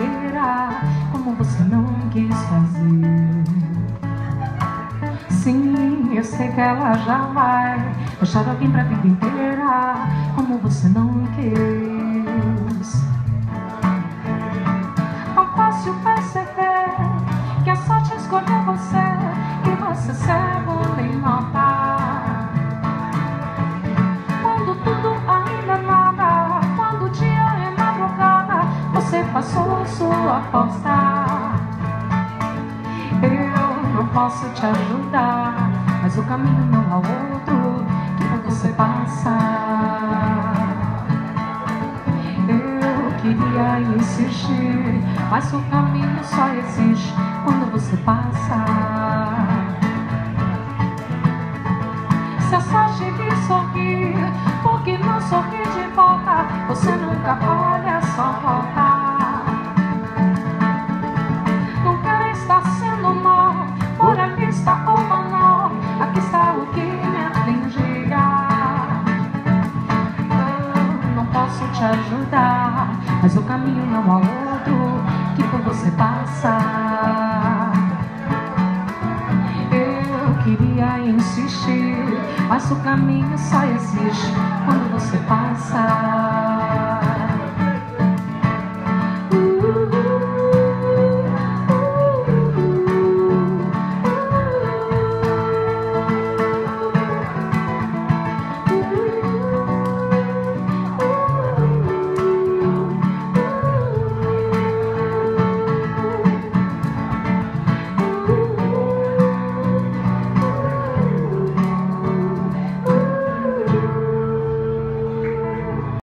inteira, como você não quis fazer. Sim, eu sei que ela já vai deixar alguém pra vida inteira, como você não quis. Não fácil perceber que a sorte escolheu você, que você cego nem nota. Quando tudo ainda nada, quando o dia é madrugada, você passou sua aposta. Eu não posso te ajudar, mas o caminho não há outro que você passa. Eu queria insistir, mas o caminho só existe quando você passa. Se a sorte lhe sorrir, por que não sorrir de volta? Você nunca pode, é só voltar. Não quero estar sendo mal, por aqui está o manual, aqui está o que me afligia. Eu não posso te ajudar, mas o caminho não há outro que por você passa. Eu queria insistir, mas o caminho só existe quando você passa.